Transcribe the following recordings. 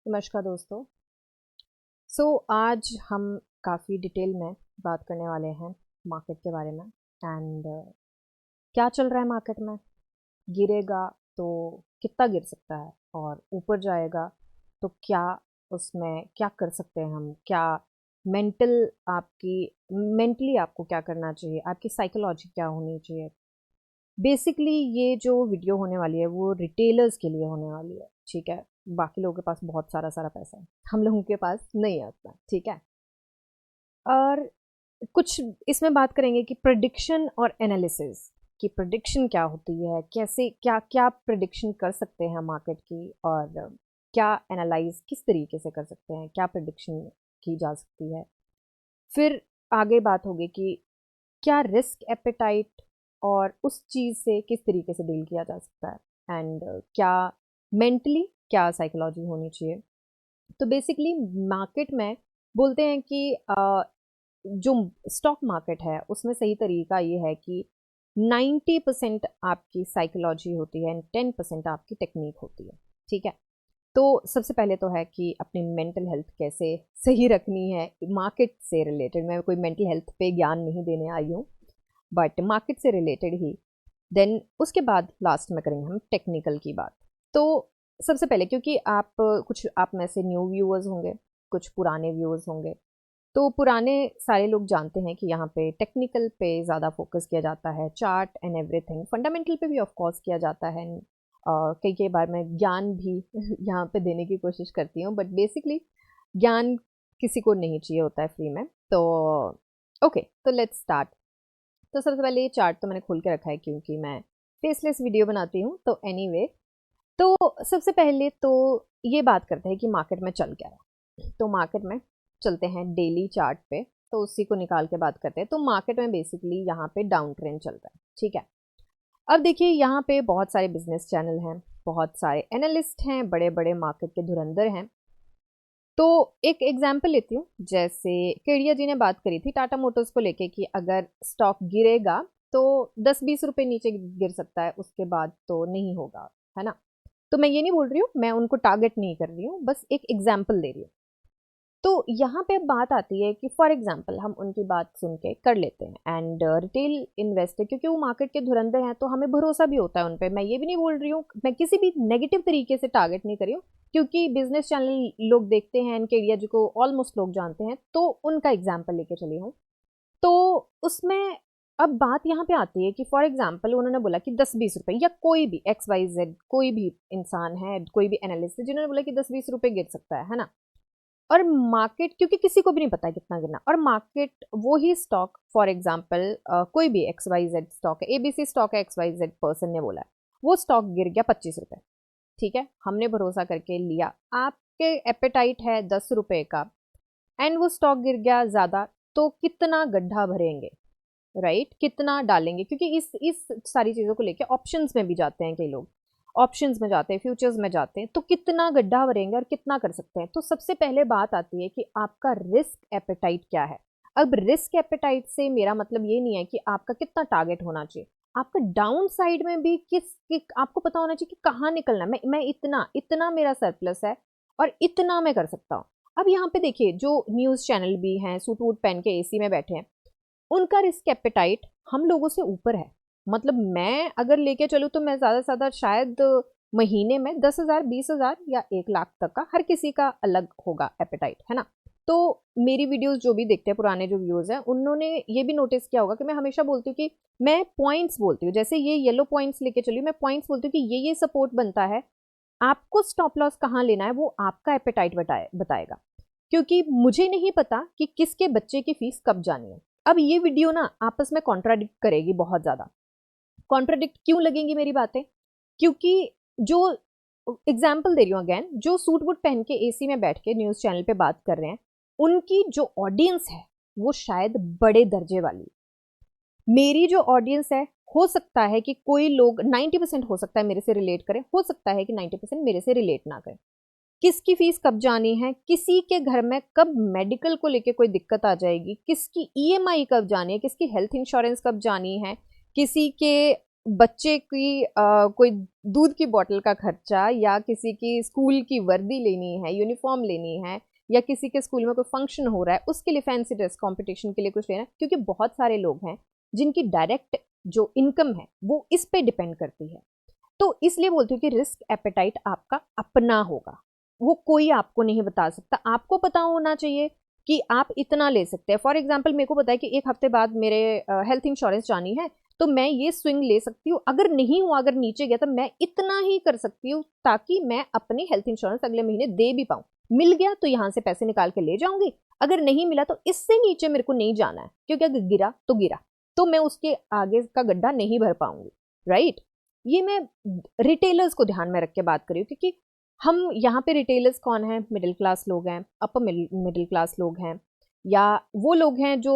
नमस्कार दोस्तों। आज हम काफ़ी डिटेल में बात करने वाले हैं मार्केट के बारे में एंड क्या चल रहा है मार्केट में। गिरेगा तो कितना गिर सकता है और ऊपर जाएगा तो क्या, उसमें क्या कर सकते हैं हम, क्या मेंटल आपकी मेंटली आपको क्या करना चाहिए, आपकी साइकोलॉजी क्या होनी चाहिए। बेसिकली ये जो वीडियो होने वाली है वो रिटेलर्स के लिए होने वाली है, ठीक है। बाकी लोगों के पास बहुत सारा सारा पैसा है, हम लोगों के पास नहीं है उतना, ठीक है। और कुछ इसमें बात करेंगे कि प्रेडिक्शन और एनालिसिस की प्रेडिक्शन क्या होती है, कैसे क्या क्या प्रेडिक्शन कर सकते हैं मार्केट की, और क्या एनालाइज किस तरीके से कर सकते हैं, क्या प्रेडिक्शन की जा सकती है। फिर आगे बात होगी कि क्या रिस्क एपेटाइट और उस चीज़ से किस तरीके से डील किया जा सकता है एंड क्या मेंटली क्या साइकोलॉजी होनी चाहिए। तो बेसिकली मार्केट में बोलते हैं कि जो स्टॉक मार्केट है उसमें सही तरीका ये है कि 90% आपकी साइकोलॉजी होती है एंड 10% आपकी टेक्निक होती है, ठीक है। तो सबसे पहले तो है कि अपनी मेंटल हेल्थ कैसे सही रखनी है। मार्केट से रिलेटेड मैं कोई मेंटल हेल्थ पे ज्ञान नहीं देने आई हूँ, बट मार्केट से रिलेटेड ही। देन उसके बाद लास्ट में करेंगे हम टेक्निकल की बात। तो सबसे पहले, क्योंकि आप में से न्यू व्यूअर्स होंगे, कुछ पुराने व्यूअर्स होंगे, तो पुराने सारे लोग जानते हैं कि यहाँ पे टेक्निकल पे ज़्यादा फोकस किया जाता है, चार्ट एंड एवरीथिंग। फंडामेंटल पे भी ऑफ कोर्स किया जाता है। कई कई बार मैं ज्ञान भी यहाँ पे देने की कोशिश करती हूँ, बट बेसिकली ज्ञान किसी को नहीं चाहिए होता है फ्री में। तो ओके, तो लेट्स स्टार्ट। तो सबसे पहले ये चार्ट तो मैंने खोल के रखा है क्योंकि मैं फेसलेस वीडियो बनाती हूँ, तो एनीवे। तो सबसे पहले तो ये बात करते हैं कि मार्केट में चल क्या रहा है। तो मार्केट में चलते हैं डेली चार्ट पे, तो उसी को निकाल के बात करते हैं। तो मार्केट में बेसिकली यहाँ पे डाउन ट्रेंड चल रहा है, ठीक है। अब देखिए यहाँ पे बहुत सारे बिजनेस चैनल हैं, बहुत सारे एनालिस्ट हैं, बड़े बड़े मार्केट के धुरंधर हैं। तो एक एग्जाम्पल लेती हूँ, जैसे केडिया जी ने बात करी थी टाटा मोटर्स को लेके कि अगर स्टॉक गिरेगा तो 10-20 रुपए नीचे गिर सकता है, उसके बाद तो नहीं होगा, है ना। तो मैं ये नहीं बोल रही हूँ, मैं उनको टारगेट नहीं कर रही हूँ, बस एक एग्जाम्पल दे रही हूँ। तो यहाँ पे बात आती है कि फॉर एग्जाम्पल हम उनकी बात सुन के कर लेते हैं एंड रिटेल इन्वेस्टर, क्योंकि वो मार्केट के धुरंधर हैं तो हमें भरोसा भी होता है उन पे। मैं ये भी नहीं बोल रही हूँ, मैं किसी भी नेगेटिव तरीके से टारगेट नहीं कर रही हूँ, क्योंकि बिजनेस चैनल लोग देखते हैं, इनके एरिया जी को ऑलमोस्ट लोग जानते हैं, तो उनका एग्जाम्पल लेके चली हूँ। तो उसमें अब बात यहाँ पे आती है कि फॉर एग्जाम्पल उन्होंने बोला कि 10-20 रुपए, या कोई भी XYZ कोई भी इंसान है, कोई भी एनालिस्ट है जिन्होंने बोला कि 10-20 रुपए गिर सकता है ना। और मार्केट, क्योंकि किसी को भी नहीं पता है कितना गिरना, और मार्केट वो ही स्टॉक फॉर एग्जांपल कोई भी XYZ स्टॉक है, ABC स्टॉक है, XYZ पर्सन ने बोला है, वो स्टॉक गिर गया 25 रुपए, ठीक है। हमने भरोसा करके लिया, आपके एपेटाइट है 10 रुपए का एंड वो स्टॉक गिर गया ज्यादा, तो कितना गड्ढा भरेंगे, राइट, कितना डालेंगे। क्योंकि इस सारी चीजों को लेके ऑप्शंस में भी जाते हैं कई लोग, ऑप्शंस में जाते हैं, फ्यूचर्स में जाते हैं, तो कितना गड्ढा भरेंगे और कितना कर सकते हैं। तो सबसे पहले बात आती है कि आपका रिस्क एपेटाइट क्या है। अब रिस्क एपेटाइट से मेरा मतलब ये नहीं है कि आपका कितना टारगेट होना चाहिए, आपका डाउन साइड में भी आपको पता होना चाहिए कि कहाँ निकलना है। मैं इतना इतना मेरा सरप्लस है और इतना मैं कर सकता हूँ। अब यहाँ पे देखिए, जो न्यूज चैनल भी हैं, सूट वूट पहन के AC में बैठे हैं, उनका रिस्क एपेटाइट हम लोगों से ऊपर है। मतलब मैं अगर लेके चलूँ तो मैं ज़्यादा से ज़्यादा शायद महीने में 10,000, 20,000 या 1 लाख तक का, हर किसी का अलग होगा एपेटाइट, है ना। तो मेरी वीडियोस जो भी देखते हैं, पुराने जो व्यूअर्स हैं, उन्होंने ये भी नोटिस किया होगा कि मैं हमेशा बोलती हूँ कि मैं पॉइंट्स बोलती हूँ, जैसे ये येलो पॉइंट्स लेके चलिए, मैं पॉइंट्स बोलती हूँ कि ये सपोर्ट बनता है। आपको स्टॉप लॉस कहाँ लेना है वो आपका एपेटाइट बताएगा, क्योंकि मुझे नहीं पता कि किसके बच्चे की फीस कब जानी है। अब ये वीडियो ना आपस में कॉन्ट्राडिक्ट करेगी बहुत ज़्यादा। कॉन्ट्राडिक्ट क्यों लगेंगी मेरी बातें, क्योंकि जो एग्जाम्पल दे रही हूँ अगेन, जो सूट वूट पहन के AC में बैठ के न्यूज़ चैनल पे बात कर रहे हैं, उनकी जो ऑडियंस है वो शायद बड़े दर्जे वाली। मेरी जो ऑडियंस है, हो सकता है कि कोई लोग 90% हो सकता है मेरे से रिलेट करें, हो सकता है कि 90% मेरे से रिलेट ना करें। किसकी फीस कब जानी है, किसी के घर में कब मेडिकल को लेके कोई दिक्कत आ जाएगी, किसकी EMI कब जानी है, किसकी हेल्थ इंश्योरेंस कब जानी है, किसी के बच्चे की कोई दूध की बोतल का खर्चा, या किसी की स्कूल की वर्दी लेनी है, यूनिफॉर्म लेनी है, या किसी के स्कूल में कोई फंक्शन हो रहा है उसके लिए फैंसी ड्रेस कंपटीशन के लिए कुछ लेना है, क्योंकि बहुत सारे लोग हैं जिनकी डायरेक्ट जो इनकम है वो इस पे डिपेंड करती है। तो इसलिए बोलती हूँ कि रिस्क एपेटाइट आपका अपना होगा, वो कोई आपको नहीं बता सकता। आपको पता होना चाहिए कि आप इतना ले सकते हैं। फॉर एग्जाम्पल मेरे को पता है कि एक हफ्ते बाद मेरे हेल्थ इंश्योरेंस जानी है, तो मैं ये स्विंग ले सकती हूँ। अगर नहीं हुआ, अगर नीचे गया, तो मैं इतना ही कर सकती हूँ ताकि मैं अपनी हेल्थ इंश्योरेंस अगले महीने दे भी पाऊँ। मिल गया तो यहाँ से पैसे निकाल के ले जाऊंगी, अगर नहीं मिला तो इससे नीचे मेरे को नहीं जाना है, क्योंकि अगर गिरा तो गिरा, तो मैं उसके आगे का गड्ढा नहीं भर पाऊंगी। राइट। ये मैं रिटेलर्स को ध्यान में रख के बात कर रही हूँ, क्योंकि हम यहाँ पे रिटेलर्स कौन है? मिडिल क्लास लोग हैं, अपर मिडिल क्लास लोग हैं, या वो लोग हैं जो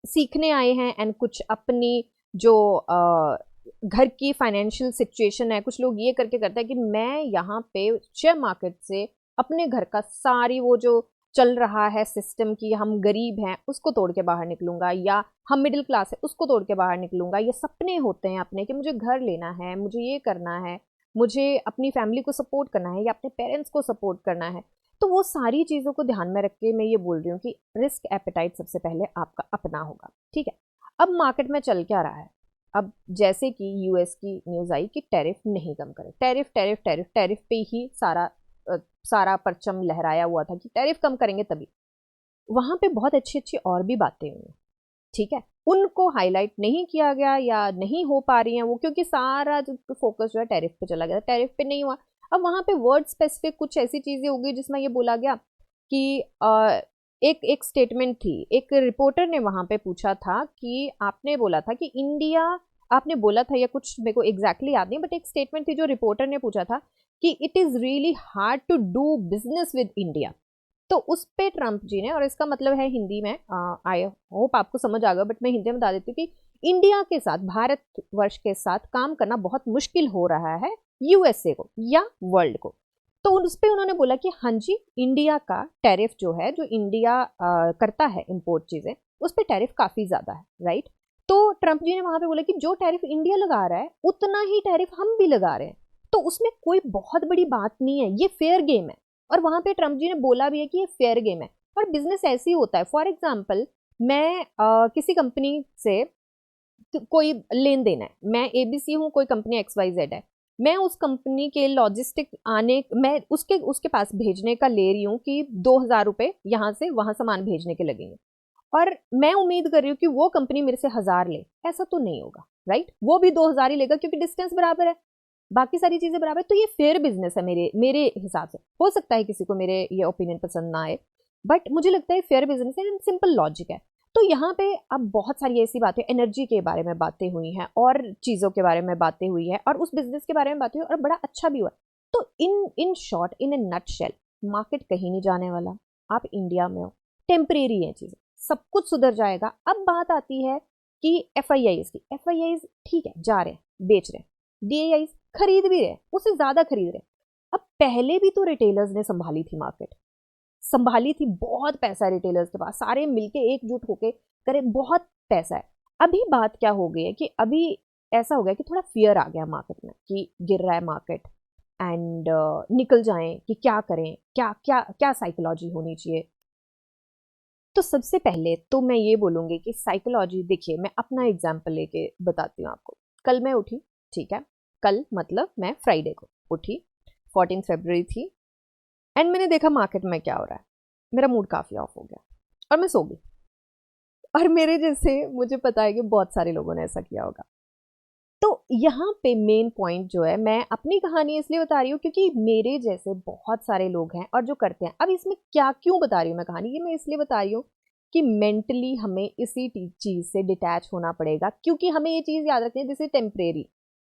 सीखने आए हैं एंड कुछ अपनी जो घर की फाइनेंशियल सिचुएशन है, कुछ लोग ये करके करते हैं कि मैं यहाँ पे शेयर मार्केट से अपने घर का सारी वो जो चल रहा है सिस्टम की, हम गरीब हैं उसको तोड़ के बाहर निकलूंगा, या हम मिडिल क्लास है उसको तोड़ के बाहर निकलूंगा। ये सपने होते हैं अपने कि मुझे घर लेना है, मुझे ये करना है, मुझे अपनी फैमिली को सपोर्ट करना है, या अपने पेरेंट्स को सपोर्ट करना है। तो वो सारी चीज़ों को ध्यान में रख के मैं ये बोल रही हूँ कि रिस्क एपेटाइट सबसे पहले आपका अपना होगा। ठीक है। अब मार्केट में चल क्या रहा है? अब जैसे कि यूएस की न्यूज़ आई कि टैरिफ नहीं कम करे, टैरिफ टैरिफ टैरिफ टैरिफ पे ही सारा परचम लहराया हुआ था कि टैरिफ कम करेंगे तभी। वहां पे बहुत अच्छी अच्छी और भी बातें हुई, ठीक है, उनको हाईलाइट नहीं किया गया या नहीं हो पा रही हैं वो, क्योंकि सारा जो फोकस जो है टैरिफ पे चला गया, टैरिफ पे नहीं हुआ। अब वहां पे वर्ड स्पेसिफिक कुछ ऐसी चीजें हो गई जिसमें ये बोला गया कि एक एक स्टेटमेंट थी, एक रिपोर्टर ने वहां पे पूछा था कि आपने बोला था कि इंडिया, आपने बोला था या कुछ मेरे को एग्जैक्टली याद नहीं, बट एक स्टेटमेंट थी जो रिपोर्टर ने पूछा था कि it is really hard to do business with India. तो उस पे ट्रंप जी ने, और इसका मतलब है हिंदी में, आई होप आपको समझ आ गया, बट मैं हिंदी में बता देती हूँ कि इंडिया के साथ, भारत वर्ष के साथ काम करना बहुत मुश्किल हो रहा है यूएसए को या वर्ल्ड को। तो उस पे उन्होंने बोला कि हाँ जी, इंडिया का टैरिफ जो है, जो इंडिया करता है इंपोर्ट चीजें, उस पे टैरिफ काफी ज्यादा है। राइट। तो ट्रंप जी ने वहां पे बोला कि जो टैरिफ इंडिया लगा रहा है उतना ही टैरिफ हम भी लगा रहे हैं, तो उसमें कोई बहुत बड़ी बात नहीं है, ये फेयर गेम है। और वहां पे ट्रंप जी ने बोला भी है कि ये फेयर गेम है, और बिजनेस ऐसे ही होता है। फॉर एग्जाम्पल, मैं किसी कंपनी से कोई लेन देन है, मैं एबीसी हूँ, कोई कंपनी XYZ है, मैं उस कंपनी के लॉजिस्टिक आने, मैं उसके उसके पास भेजने का ले रही हूँ कि 2,000 रुपये यहाँ से वहां सामान भेजने के लगेंगे, और मैं उम्मीद कर रही हूँ कि वो कंपनी मेरे से 1,000 ले। ऐसा तो नहीं होगा। राइट। वो भी 2,000 ही लेगा, क्योंकि डिस्टेंस बराबर है, बाकी सारी चीजें बराबर है। तो ये फेयर बिजनेस है मेरे मेरे हिसाब से। हो सकता है किसी को मेरे ये ओपिनियन पसंद ना आए, बट मुझे लगता है फेयर बिजनेस है, सिंपल लॉजिक है। तो यहाँ पे अब बहुत सारी ऐसी बातें, एनर्जी के बारे में बातें हुई हैं, और चीज़ों के बारे में बातें हुई है, और उस बिजनेस के बारे में बातें हुई, और बड़ा अच्छा भी हुआ। तो in short, in a nutshell, market कहीं नहीं जाने वाला। आप इंडिया में हो, टेम्परेरी है चीज़ें, सब कुछ सुधर जाएगा। अब बात आती है कि FIIs की। FIIs ठीक है, जा रहे हैं, बेच रहे हैं, DIIs खरीद भी रहे, उससे ज्यादा खरीद रहे। अब पहले भी तो रिटेलर्स ने संभाली थी मार्केट, संभाली थी, बहुत पैसा है रिटेलर्स के पास, सारे मिलके एकजुट होके करे, बहुत पैसा है। अभी बात क्या हो गई है कि अभी ऐसा हो गया कि थोड़ा फियर आ गया मार्केट में कि गिर रहा है मार्केट, एंड निकल जाएं कि क्या करें, क्या क्या क्या साइकोलॉजी होनी चाहिए। तो सबसे पहले तो मैं ये बोलूंगी कि साइकोलॉजी, देखिए मैं अपना एग्जाम्पल लेके बताती हूँ आपको। कल मैं उठी, ठीक है, कल मतलब मैं फ्राइडे को उठी, 14 फरवरी थी, एंड मैंने देखा मार्केट में क्या हो रहा है। मेरा मूड काफ़ी ऑफ हो गया और मैं सो गई। और मेरे जैसे, मुझे पता है कि बहुत सारे लोगों ने ऐसा किया होगा। तो यहाँ पे मेन पॉइंट जो है, मैं अपनी कहानी इसलिए बता रही हूँ क्योंकि मेरे जैसे बहुत सारे लोग हैं और जो करते हैं। अब इसमें क्या क्यों बता रही हूँ मैं कहानी, ये मैं इसलिए बता रही हूँ कि मेंटली हमें इसी चीज़ से डिटैच होना पड़ेगा, क्योंकि हमें ये चीज़ याद रखनी है, जैसे टेम्परेरी,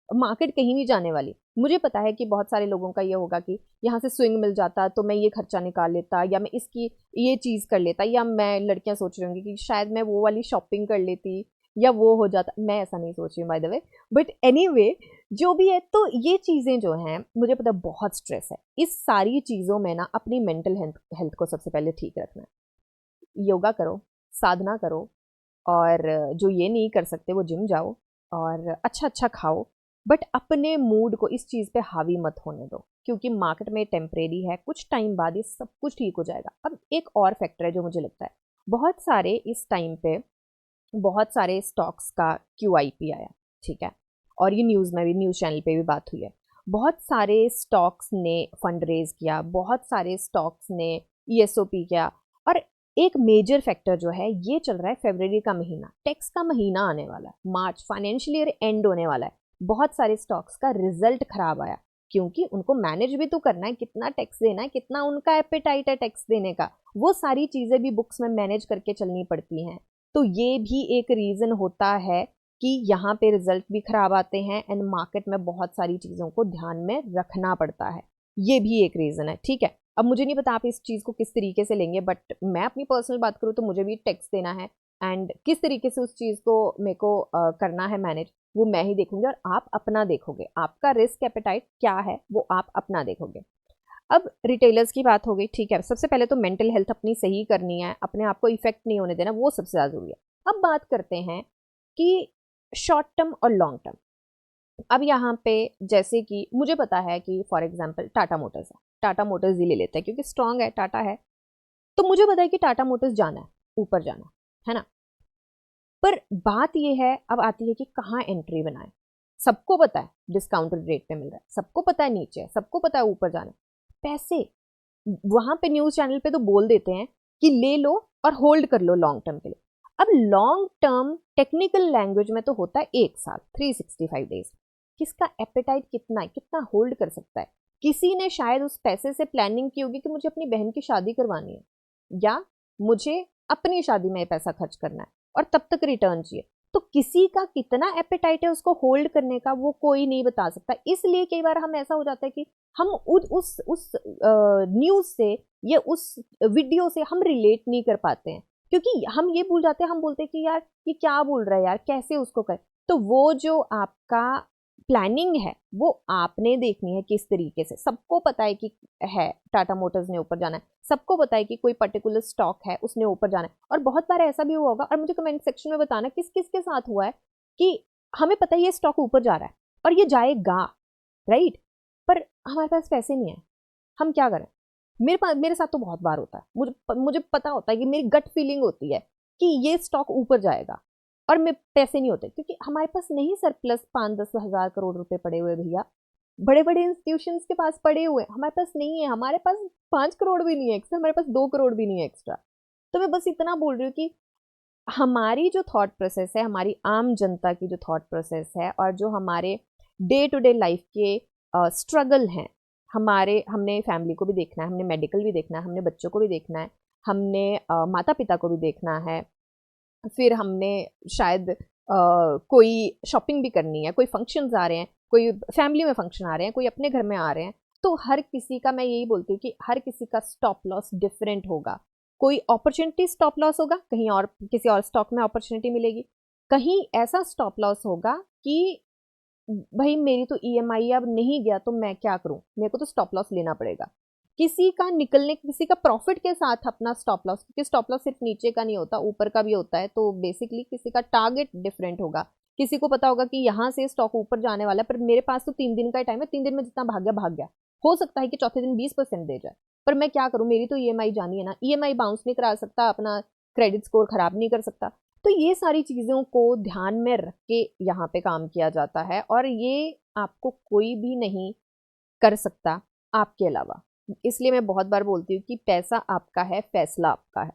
मार्केट कहीं नहीं जाने वाली। मुझे पता है कि बहुत सारे लोगों का ये होगा कि यहाँ से स्विंग मिल जाता तो मैं ये खर्चा निकाल लेता, या मैं इसकी ये चीज़ कर लेता, या मैं, लड़कियां सोच रही होंगी कि शायद मैं वो वाली शॉपिंग कर लेती, या वो हो जाता। मैं ऐसा नहीं सोच रही हूँ by the way, but anyway, जो भी है, तो ये चीज़ें जो हैं, मुझे पता है बहुत स्ट्रेस है। इस सारी चीज़ों में ना अपनी मेंटल हेल्थ को सबसे पहले ठीक रखना है। योगा करो, साधना करो, और जो ये नहीं कर सकते वो जिम जाओ, और अच्छा अच्छा खाओ, बट अपने मूड को इस चीज़ पे हावी मत होने दो, क्योंकि मार्केट में टेम्परेरी है, कुछ टाइम बाद ये सब कुछ ठीक हो जाएगा। अब एक और फैक्टर है जो मुझे लगता है, बहुत सारे इस टाइम पे बहुत सारे स्टॉक्स का QIP आया, ठीक है, और ये न्यूज़ में भी, न्यूज़ चैनल पे भी बात हुई है। बहुत सारे स्टॉक्स ने फंड रेज किया, बहुत सारे स्टॉक्स ने ESOP किया, और एक मेजर फैक्टर जो है, ये चल रहा है फरवरी का महीना, टैक्स का महीना आने वाला है, मार्च फाइनेंशियल ईयर एंड होने वाला है। बहुत सारे स्टॉक्स का रिजल्ट खराब आया, क्योंकि उनको मैनेज भी तो करना है, कितना टैक्स देना है, कितना उनका एपेटाइट है टैक्स देने का, वो सारी चीज़ें भी बुक्स में मैनेज करके चलनी पड़ती हैं। तो ये भी एक रीज़न होता है कि यहाँ पे रिजल्ट भी खराब आते हैं, एंड मार्केट में बहुत सारी चीज़ों को ध्यान में रखना पड़ता है। ये भी एक रीज़न है, ठीक है। अब मुझे नहीं पता आप इस चीज़ को किस तरीके से लेंगे, बट मैं अपनी पर्सनल बात करूँ तो मुझे भी टैक्स देना है, एंड किस तरीके से उस चीज़ को मेरे को करना है मैनेज, वो मैं ही देखूंगी, और आप अपना देखोगे, आपका रिस्क एपेटाइट क्या है वो आप अपना देखोगे। अब रिटेलर्स की बात हो गई, ठीक है। सबसे पहले तो मेंटल हेल्थ अपनी सही करनी है, अपने आप को इफेक्ट नहीं होने देना, वो सबसे ज़्यादा जरूरी है। अब बात करते हैं कि शॉर्ट टर्म और लॉन्ग टर्म। अब यहाँ पे जैसे कि मुझे पता है कि फॉर एग्जांपल टाटा मोटर्स है, टाटा मोटर्स ही ले लेते हैं क्योंकि स्ट्रांग है, टाटा है, तो मुझे पता है कि टाटा मोटर्स जाना है, ऊपर जाना है ना। पर बात यह है, अब आती है कि कहाँ एंट्री बनाए। सबको पता है डिस्काउंटेड रेट पे मिल रहा है, सबको पता है नीचे है, सबको पता है ऊपर जाना है, पैसे वहां पे न्यूज चैनल पे तो बोल देते हैं कि ले लो और होल्ड कर लो लॉन्ग टर्म के लिए। अब लॉन्ग टर्म टेक्निकल लैंग्वेज में तो होता है 1 साल, 365 डेज। किसका एपेटाइट कितना है, कितना होल्ड कर सकता है। किसी ने शायद उस पैसे से प्लानिंग की होगी कि मुझे अपनी बहन की शादी करवानी है, या मुझे अपनी शादी में पैसा खर्च करना है और तब तक रिटर्न चाहिए। तो किसी का कितना एपेटाइट है उसको होल्ड करने का, वो कोई नहीं बता सकता। इसलिए कई बार हम ऐसा हो जाता है कि हम उस न्यूज से या उस वीडियो से हम रिलेट नहीं कर पाते हैं, क्योंकि हम ये भूल जाते हैं, हम बोलते हैं कि यार ये क्या बोल रहा है यार, कैसे उसको करें। तो वो जो आपका प्लानिंग है वो आपने देखनी है किस तरीके से। सबको पता है कि है टाटा मोटर्स ने ऊपर जाना है, सबको पता है कि कोई पर्टिकुलर स्टॉक है उसने ऊपर जाना है, और बहुत बार ऐसा भी हुआ होगा, और मुझे कमेंट सेक्शन में बताना किस किस के साथ हुआ है कि हमें पता है ये स्टॉक ऊपर जा रहा है और ये जाएगा, राइट, पर हमारे पास पैसे नहीं है, हम क्या करें। मेरे साथ तो बहुत बार होता है, मुझे पता होता है कि मेरी गट फीलिंग होती है कि ये स्टॉक ऊपर जाएगा, और मेरे पैसे नहीं होते, क्योंकि हमारे पास नहीं सरप्लस 5-10 हज़ार करोड़ रुपए पड़े हुए भैया। बड़े बड़े इंस्टीट्यूशंस के पास पड़े हुए, हमारे पास नहीं है। हमारे पास 5 करोड़ भी नहीं है एक्स्ट्रा, हमारे पास 2 करोड़ भी नहीं है एक्स्ट्रा। तो मैं बस इतना बोल रही हूँ कि हमारी जो थॉट प्रोसेस है, हमारी आम जनता की जो थॉट प्रोसेस है, और जो हमारे डे टू डे लाइफ के स्ट्रगल हैं, हमने फैमिली को भी देखना है, हमने मेडिकल भी देखना है, हमने बच्चों को भी देखना है, हमने माता पिता को भी देखना है, फिर हमने शायद कोई शॉपिंग भी करनी है, कोई फंक्शंस आ रहे हैं, कोई फैमिली में फंक्शन आ रहे हैं, कोई अपने घर में आ रहे हैं। तो हर किसी का, मैं यही बोलती हूँ कि हर किसी का स्टॉप लॉस डिफरेंट होगा। कोई अपॉर्चुनिटी स्टॉप लॉस होगा, कहीं और किसी और स्टॉक में अपॉर्चुनिटी मिलेगी, कहीं ऐसा स्टॉप लॉस होगा कि भाई मेरी तो EMI अब नहीं गया तो मैं क्या करूं, मेरे को तो स्टॉप लॉस लेना पड़ेगा। किसी का निकलने, किसी का प्रॉफिट के साथ अपना स्टॉप लॉस, क्योंकि स्टॉप लॉस सिर्फ नीचे का नहीं होता, ऊपर का भी होता है। तो बेसिकली किसी का टारगेट डिफरेंट होगा। किसी को पता होगा कि यहाँ से स्टॉक ऊपर जाने वाला है, पर मेरे पास तो 3 दिन का टाइम है, 3 दिन में जितना भाग गया भाग गया, हो सकता है कि चौथे दिन 20% दे जाए, पर मैं क्या करूं, मेरी तो EMI जानी है ना। EMI बाउंस नहीं करा सकता, अपना क्रेडिट स्कोर खराब नहीं कर सकता। तो ये सारी चीज़ों को ध्यान में रख के यहाँ पे काम किया जाता है, और ये आपको कोई भी नहीं कर सकता आपके अलावा। इसलिए मैं बहुत बार बोलती हूँ कि पैसा आपका है, फैसला आपका है।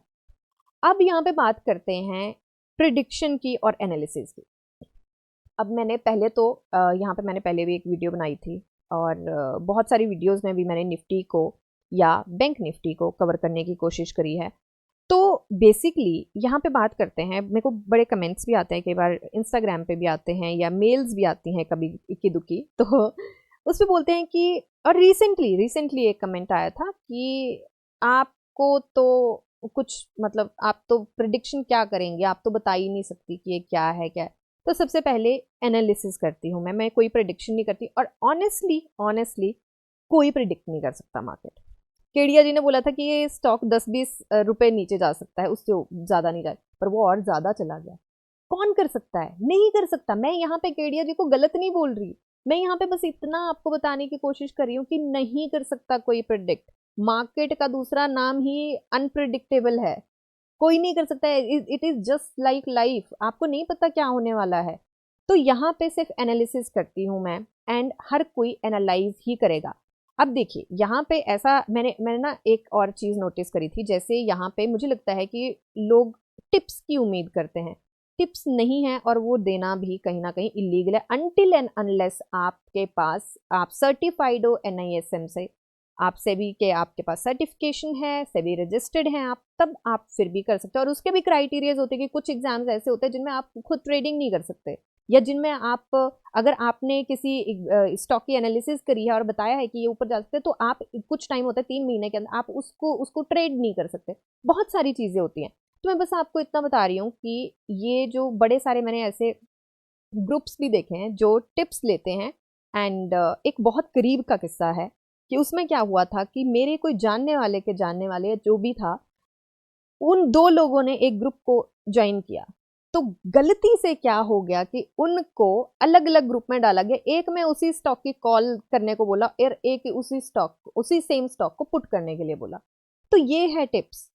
अब यहाँ पे बात करते हैं प्रिडिक्शन की और एनालिसिस की। अब मैंने पहले तो यहाँ पे मैंने पहले भी एक वीडियो बनाई थी, और बहुत सारी वीडियोस में भी मैंने निफ्टी को या बैंक निफ्टी को कवर करने की कोशिश करी है। तो बेसिकली यहाँ पे बात करते हैं, मेरे को बड़े कमेंट्स भी आते हैं, कई बार इंस्टाग्राम पे भी आते हैं या मेल्स भी आती हैं कभी इक्की दुक्की, तो उस पे बोलते हैं कि, और रिसेंटली एक कमेंट आया था कि आपको तो कुछ मतलब, आप तो प्रिडिक्शन क्या करेंगे, आप तो बता ही नहीं सकती कि ये क्या है क्या है। तो सबसे पहले एनालिसिस करती हूँ मैं कोई प्रिडिक्शन नहीं करती, और ऑनेस्टली कोई प्रिडिक्ट नहीं कर सकता मार्केट। केडिया जी ने बोला था कि ये स्टॉक 10-20 रुपए नीचे जा सकता है, उससे ज़्यादा नहीं जाए, पर वो और ज़्यादा चला गया। कौन कर सकता है? नहीं कर सकता। मैं यहाँ पे केडिया जी को गलत नहीं बोल रही, मैं यहाँ पे बस इतना आपको बताने की कोशिश कर रही हूँ कि नहीं कर सकता कोई प्रिडिक्ट। मार्केट का दूसरा नाम ही अनप्रिडिक्टेबल है। कोई नहीं कर सकता है। It is just like life, आपको नहीं पता क्या होने वाला है। तो यहाँ पे सिर्फ एनालिसिस करती हूँ मैं, एंड हर कोई एनालाइज ही करेगा। अब देखिए यहाँ पे ऐसा मैंने ना एक और चीज नोटिस करी थी, जैसे यहाँ पे मुझे लगता है कि लोग टिप्स की उम्मीद करते हैं। टिप्स नहीं है, और वो देना भी कहीं ना कहीं इलीगल है, अनटिल एंड अनलेस आपके पास आप सर्टिफाइड हो NISM से, आप सेबी के आपके पास सर्टिफिकेशन है, सेबी रजिस्टर्ड हैं आप, तब आप फिर भी कर सकते हो। और उसके भी क्राइटेरियाज होते हैं कि कुछ एग्जाम्स ऐसे होते हैं जिनमें आप खुद ट्रेडिंग नहीं कर सकते, या जिनमें आप अगर आपने किसी स्टॉक की एनालिसिस करी है और बताया है कि ये ऊपर जा सकते हैं, तो आप कुछ टाइम होता है 3 महीने के अंदर आप उसको ट्रेड नहीं कर सकते। बहुत सारी चीजें होती हैं। तो मैं बस आपको इतना बता रही हूँ कि ये जो बड़े सारे मैंने ऐसे ग्रुप्स भी देखे हैं जो टिप्स लेते हैं। एंड एक बहुत करीब का किस्सा है कि उसमें क्या हुआ था कि मेरे कोई जानने वाले जो भी था, उन 2 लोगों ने एक ग्रुप को ज्वाइन किया। तो गलती से क्या हो गया कि उनको अलग अलग ग्रुप में डाला गया। एक में उसी स्टॉक की कॉल करने को बोला और एक उसी सेम स्टॉक को पुट करने के लिए बोला। तो ये है टिप्स।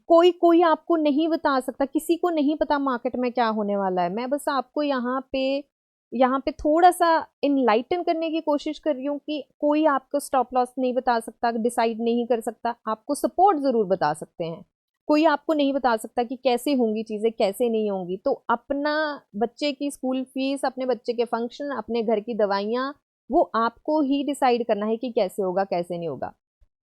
कोई कोई आपको नहीं बता सकता, किसी को नहीं पता मार्केट में क्या होने वाला है। मैं बस आपको यहाँ पे थोड़ा सा इनलाइटन करने की कोशिश कर रही हूँ कि कोई आपको स्टॉप लॉस नहीं बता सकता, डिसाइड नहीं कर सकता, आपको सपोर्ट जरूर बता सकते हैं। कोई आपको नहीं बता सकता कि कैसे होंगी चीजें, कैसे नहीं होंगी। तो अपना बच्चे की स्कूल फीस, अपने बच्चे के फंक्शन, अपने घर की दवाइयाँ, वो आपको ही डिसाइड करना है कि कैसे होगा कैसे नहीं होगा।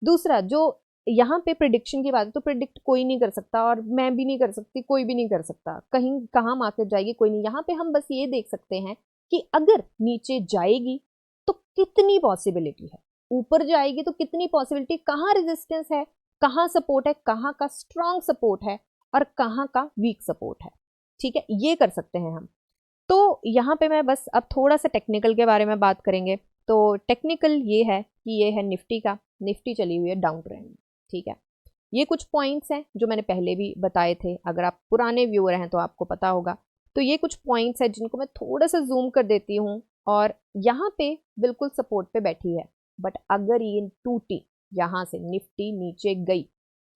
दूसरा, जो यहाँ पे प्रिडिक्शन की बात है, तो प्रिडिक्ट कोई नहीं कर सकता, और मैं भी नहीं कर सकती, कोई भी नहीं कर सकता। कहीं कहाँ मार्केट जाएगी कोई नहीं। यहाँ पे हम बस ये देख सकते हैं कि अगर नीचे जाएगी तो कितनी पॉसिबिलिटी है, ऊपर जाएगी तो कितनी पॉसिबिलिटी, कहाँ रेजिस्टेंस है, कहाँ सपोर्ट है, कहाँ का स्ट्रॉन्ग सपोर्ट है और कहाँ का वीक सपोर्ट है। ठीक है, ये कर सकते हैं हम। तो यहाँ पे मैं बस अब थोड़ा सा टेक्निकल के बारे में बात करेंगे। तो टेक्निकल ये है कि ये है निफ्टी का। निफ्टी चली हुई है डाउन ट्रेंड में। ठीक है, ये कुछ पॉइंट्स हैं जो मैंने पहले भी बताए थे, अगर आप पुराने व्यूअर हैं तो आपको पता होगा। तो ये कुछ पॉइंट्स हैं जिनको मैं थोड़ा सा जूम कर देती हूँ, और यहाँ पे बिल्कुल सपोर्ट पे बैठी है। बट अगर ये टूटी, यहाँ से निफ्टी नीचे गई,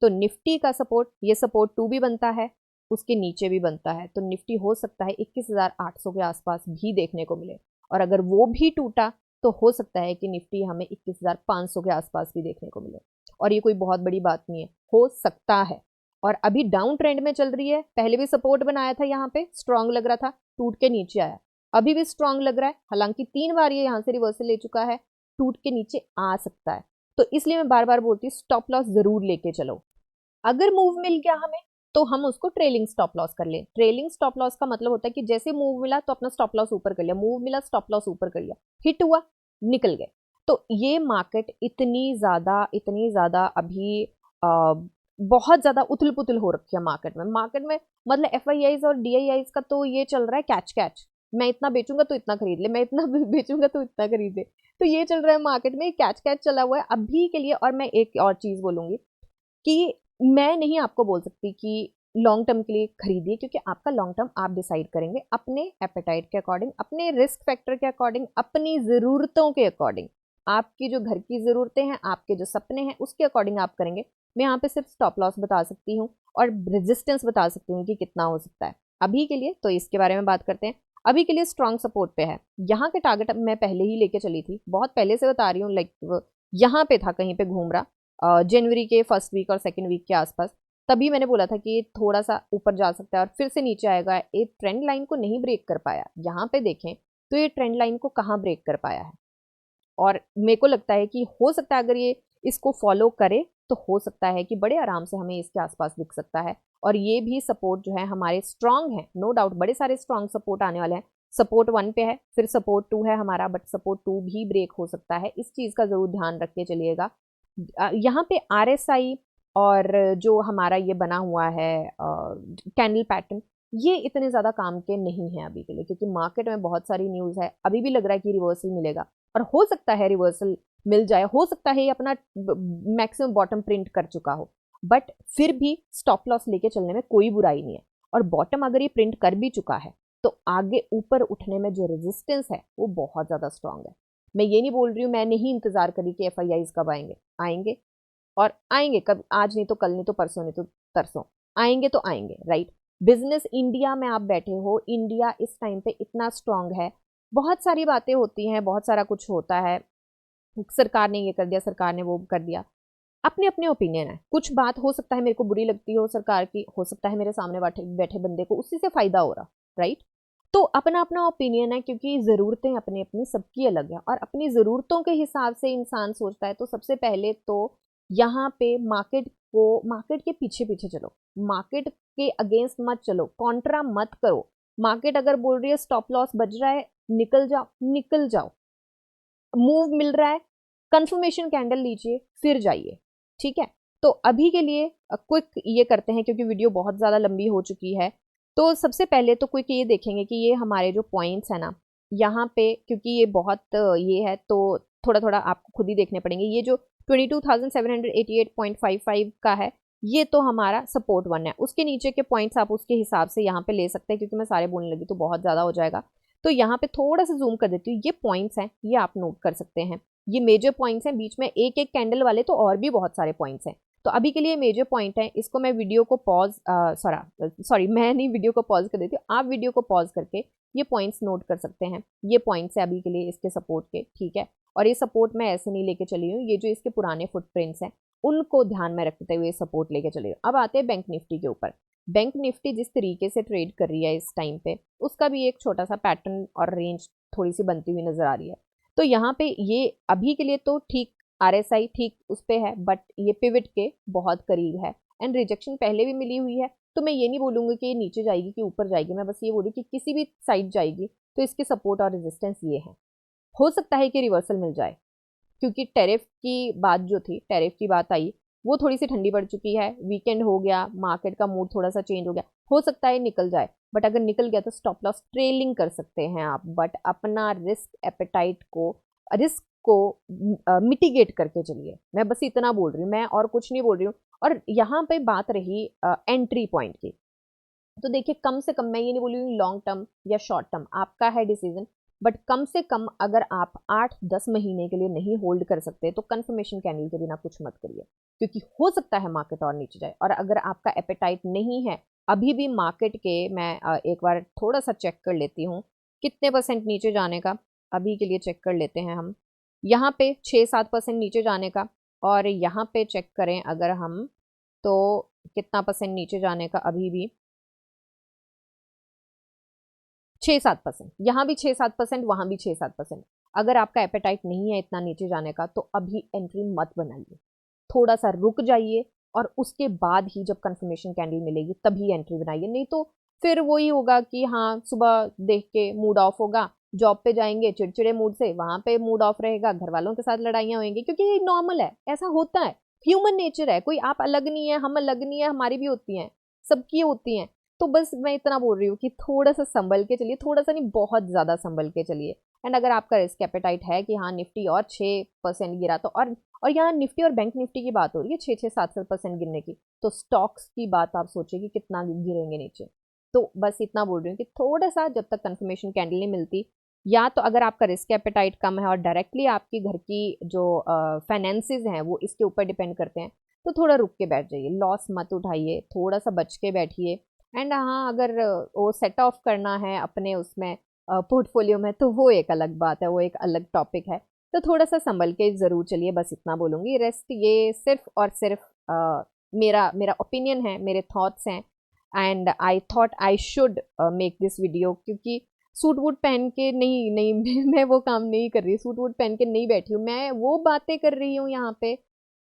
तो निफ्टी का सपोर्ट, ये सपोर्ट 2 भी बनता है, उसके नीचे भी बनता है। तो निफ्टी हो सकता है 21,800 के आसपास भी देखने को मिले, और अगर वो भी टूटा तो हो सकता है कि निफ्टी हमें 21,500 के आसपास भी देखने को मिले। और ये कोई बहुत बड़ी बात नहीं है, हो सकता है। और अभी डाउन ट्रेंड में चल रही है, पहले भी सपोर्ट बनाया था, यहाँ पे स्ट्रांग लग रहा था, टूट के नीचे आया, अभी भी स्ट्रांग लग रहा है। हालांकि 3 बार ये यहाँ से रिवर्सल ले चुका है, टूट के नीचे आ सकता है। तो इसलिए मैं बार बार बोलती हूँ स्टॉप लॉस जरूर लेके चलो। अगर मूव मिल गया हमें तो हम उसको ट्रेलिंग स्टॉप लॉस कर ले। ट्रेलिंग स्टॉप लॉस का मतलब होता है कि जैसे मूव मिला तो अपना स्टॉप लॉस ऊपर कर लिया, मूव मिला स्टॉप लॉस ऊपर कर लिया, हिट हुआ निकल गए। तो ये मार्केट इतनी ज्यादा अभी बहुत ज्यादा उथल पुथल हो रखी है मार्केट में मतलब FIIs और DIIs का तो ये चल रहा है कैच कैच। मैं इतना बेचूंगा तो इतना खरीद ले, मैं इतना बेचूंगा तो इतना खरीद ले। तो ये चल रहा है मार्केट में, कैच कैच चला हुआ है अभी के लिए। और मैं एक और चीज बोलूंगी कि मैं नहीं आपको बोल सकती कि लॉन्ग टर्म के लिए खरीदिए, क्योंकि आपका लॉन्ग टर्म आप डिसाइड करेंगे अपने एपेटाइट के अकॉर्डिंग, अपने रिस्क फैक्टर के अकॉर्डिंग, अपनी ज़रूरतों के अकॉर्डिंग। आपकी जो घर की ज़रूरतें हैं, आपके जो सपने हैं, उसके अकॉर्डिंग आप करेंगे। मैं यहाँ पे सिर्फ स्टॉप लॉस बता सकती हूँ और रेजिस्टेंस बता सकती हूँ कि कितना हो सकता है अभी के लिए। तो इसके बारे में बात करते हैं। अभी के लिए स्ट्रॉन्ग सपोर्ट पे है। यहाँ के टारगेट मैं पहले ही लेके चली थी, बहुत पहले से बता रही हूँ, लाइक यहाँ पे था, कहीं पे घूम रहा, जनवरी के फर्स्ट वीक और सेकेंड वीक के आसपास। तभी मैंने बोला था कि ये थोड़ा सा ऊपर जा सकता है और फिर से नीचे आएगा। ये ट्रेंड लाइन को नहीं ब्रेक कर पाया। यहाँ पे देखें तो ये ट्रेंड लाइन को कहाँ ब्रेक कर पाया है, और मेरे को लगता है कि हो सकता है अगर ये इसको फॉलो करे तो हो सकता है कि बड़े आराम से हमें इसके आसपास दिख सकता है। और ये भी सपोर्ट जो है हमारे स्ट्रांग है, नो डाउट बड़े सारे स्ट्रांग सपोर्ट आने वाले हैं। सपोर्ट 1 पे है, फिर सपोर्ट 2 है हमारा, बट सपोर्ट 2 भी ब्रेक हो सकता है। इस चीज़ का जरूर ध्यान रख के चलिएगा। यहाँ पे RSI और जो हमारा ये बना हुआ है कैंडल पैटर्न, ये इतने ज़्यादा काम के नहीं है अभी के लिए, क्योंकि मार्केट में बहुत सारी न्यूज़ है। अभी भी लग रहा है कि रिवर्सल मिलेगा, और हो सकता है रिवर्सल मिल जाए, हो सकता है ये अपना मैक्सिमम बॉटम प्रिंट कर चुका हो, बट फिर भी स्टॉप लॉस लेके चलने में कोई बुराई नहीं है। और बॉटम अगर ये प्रिंट कर भी चुका है तो आगे ऊपर उठने में जो रेजिस्टेंस है वो बहुत ज़्यादा स्ट्रांग है। मैं ये नहीं बोल रही हूँ, मैं नहीं इंतजार करी कि FIIs कब आएंगे, आएंगे और आएंगे कब, आज नहीं तो कल, नहीं तो परसों, नहीं तो तरसों, आएंगे तो आएंगे, राइट। बिजनेस इंडिया में आप बैठे हो, इंडिया इस टाइम पे इतना स्ट्रांग है, बहुत सारी बातें होती हैं, बहुत सारा कुछ होता है, सरकार ने ये कर दिया, सरकार ने वो कर दिया, अपने अपने ओपिनियन है। कुछ बात हो सकता है मेरे को बुरी लगती हो सरकार की, हो सकता है मेरे सामने बैठे बैठे बंदे को उसी से फायदा हो रहा, राइट। तो अपना अपना ओपिनियन है, क्योंकि ज़रूरतें अपनी अपनी सबकी अलग है और अपनी ज़रूरतों के हिसाब से इंसान सोचता है। तो सबसे पहले तो यहाँ पे मार्केट के पीछे पीछे चलो, मार्केट के अगेंस्ट मत चलो, कॉन्ट्रा मत करो। मार्केट अगर बोल रही है स्टॉप लॉस बज रहा है, निकल जाओ, निकल जाओ। मूव मिल रहा है, कंफर्मेशन कैंडल लीजिए, फिर जाइए, ठीक है। तो अभी के लिए क्विक ये करते हैं, क्योंकि वीडियो बहुत ज़्यादा लंबी हो चुकी है। तो सबसे पहले तो क्विक ये देखेंगे कि ये हमारे जो पॉइंट्स है ना, यहाँ पे क्योंकि ये बहुत ये है तो थोड़ा थोड़ा आपको खुद ही देखने पड़ेंगे। ये जो 22,788.55 का है, ये तो हमारा सपोर्ट 1 है। उसके नीचे के पॉइंट्स आप उसके हिसाब से यहाँ पे ले सकते हैं, क्योंकि मैं सारे बोलने लगी तो बहुत ज़्यादा हो जाएगा। तो यहाँ पे थोड़ा सा जूम कर देती हूँ, ये पॉइंट्स हैं, ये आप नोट कर सकते हैं। ये मेजर पॉइंट्स हैं, बीच में एक एक कैंडल वाले तो और भी बहुत सारे पॉइंट्स हैं। तो अभी के लिए मेजर पॉइंट है, इसको मैं वीडियो को पॉज सॉरी मैं नहीं, वीडियो को पॉज कर देती हूँ, आप वीडियो को पॉज करके ये पॉइंट्स नोट कर सकते हैं। ये पॉइंट्स है अभी के लिए इसके सपोर्ट के, ठीक है। और ये सपोर्ट मैं ऐसे नहीं लेके चली हूँ, ये जो इसके पुराने फुटप्रिंट्स हैं उनको ध्यान में रखते हुए सपोर्ट लेके चली हूँ। अब आते हैं बैंक निफ्टी के ऊपर। बैंक निफ्टी जिस तरीके से ट्रेड कर रही है इस टाइम पे, उसका भी एक छोटा सा पैटर्न और रेंज थोड़ी सी बनती हुई नजर आ रही है। तो यहाँ पे ये अभी के लिए तो ठीक, RSI ठीक उस पे है, बट ये पिवट के बहुत करीब है एंड रिजेक्शन पहले भी मिली हुई है। तो मैं ये नहीं बोलूँगी कि ये नीचे जाएगी कि ऊपर जाएगी, मैं बस ये बोलूँ कि किसी भी साइड जाएगी तो इसके सपोर्ट और रेजिस्टेंस ये है। हो सकता है कि रिवर्सल मिल जाए, क्योंकि टैरिफ की बात जो थी, टैरिफ की बात आई, वो थोड़ी सी ठंडी पड़ चुकी है, वीकेंड हो गया, मार्केट का मूड थोड़ा सा चेंज हो गया, हो सकता है निकल जाए। बट अगर निकल गया तो स्टॉप लॉस ट्रेलिंग कर सकते हैं आप, बट अपना रिस्क को मिटिगेट करके चलिए। मैं बस इतना बोल रही हूँ, मैं और कुछ नहीं बोल रही हूँ। और यहाँ पे बात रही एंट्री पॉइंट की, तो देखिए कम से कम, मैं ये नहीं बोल रही हूँ लॉन्ग टर्म या शॉर्ट टर्म, आपका है डिसीजन, बट कम से कम अगर आप 8-10 महीने के लिए नहीं होल्ड कर सकते तो कंफर्मेशन कैंडल के बिना कुछ मत करिए, क्योंकि हो सकता है मार्केट और नीचे जाए। और अगर आपका एपेटाइट नहीं है अभी भी मार्केट के, मैं एक बार थोड़ा सा चेक कर लेती हूँ कितने % नीचे जाने का, अभी के लिए चेक कर लेते हैं हम। यहाँ पे 6-7% नीचे जाने का, और यहाँ पे चेक करें अगर हम तो कितना % नीचे जाने का, अभी भी 6-7%, यहाँ भी 6-7%, वहाँ भी 6-7%। अगर आपका एपेटाइट नहीं है इतना नीचे जाने का तो अभी एंट्री मत बनाइए, थोड़ा सा रुक जाइए और उसके बाद ही जब कंफर्मेशन कैंडल मिलेगी तभी एंट्री बनाइए। नहीं तो फिर वही होगा कि हाँ, सुबह देख के मूड ऑफ होगा, जॉब पे जाएंगे चिड़चिड़े मूड से, वहां पे मूड ऑफ रहेगा, घर वालों के साथ लड़ाइयाँ होंगी, क्योंकि ये नॉर्मल है, ऐसा होता है, ह्यूमन नेचर है, कोई आप अलग नहीं है, हम अलग नहीं है, हमारी भी होती हैं, सबकी होती हैं। तो बस मैं इतना बोल रही हूँ कि थोड़ा सा संभल के चलिए, थोड़ा सा नहीं बहुत ज़्यादा संभल के चलिए। एंड अगर आपका रिस्क एपेटाइट है कि हाँ निफ्टी और 6% गिरा तो, और यहाँ निफ्टी और बैंक निफ्टी की बात हो रही है 6-7% गिरने की, तो स्टॉक्स की बात आप सोचिए कि कितना गिरेंगे नीचे। तो बस इतना बोल रही हूँ कि थोड़ा सा जब तक कंफर्मेशन कैंडल नहीं मिलती, या तो अगर आपका रिस्क एपेटाइट कम है और डायरेक्टली आपकी घर की जो फाइनेंसेस हैं वो इसके ऊपर डिपेंड करते हैं, तो थोड़ा रुक के बैठ जाइए, लॉस मत उठाइए, थोड़ा सा बच के बैठिए। एंड हाँ, अगर वो सेट ऑफ करना है अपने उसमें पोर्टफोलियो में, तो वो एक अलग बात है, वो एक अलग टॉपिक है। तो थोड़ा सा संभल के ज़रूर चलिए, बस इतना बोलूँगी। रेस्ट ये सिर्फ और सिर्फ मेरा मेरा ओपिनियन है, मेरे थॉट्स हैं, and I thought I should make this video, क्योंकि सूट वूट पहन के नहीं नहीं मैं वो काम नहीं कर रही, सूट वूट पहन के नहीं बैठी हूँ, मैं वो बातें कर रही हूँ यहाँ पे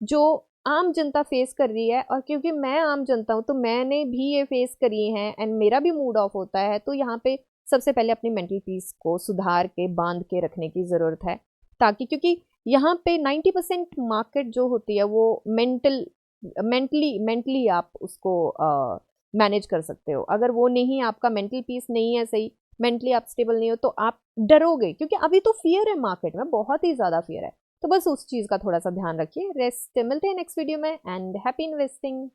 जो आम जनता फेस कर रही है। और क्योंकि मैं आम जनता हूँ तो मैंने भी ये फेस करी है एंड मेरा भी मूड ऑफ होता है। तो यहाँ पे सबसे पहले अपनी मेंटल पीस को सुधार के बांध के रखने की ज़रूरत है, ताकि क्योंकि यहाँ पे 90% मार्केट जो होती है वो मेंटली आप उसको मैनेज कर सकते हो। अगर वो नहीं, आपका मेंटल पीस नहीं है सही, मेंटली आप स्टेबल नहीं हो, तो आप डरोगे, क्योंकि अभी तो फियर है मार्केट में, बहुत ही ज़्यादा फियर है। तो बस उस चीज़ का थोड़ा सा ध्यान रखिए। रेस्ट मिलते हैं नेक्स्ट वीडियो में, एंड हैप्पी इन्वेस्टिंग।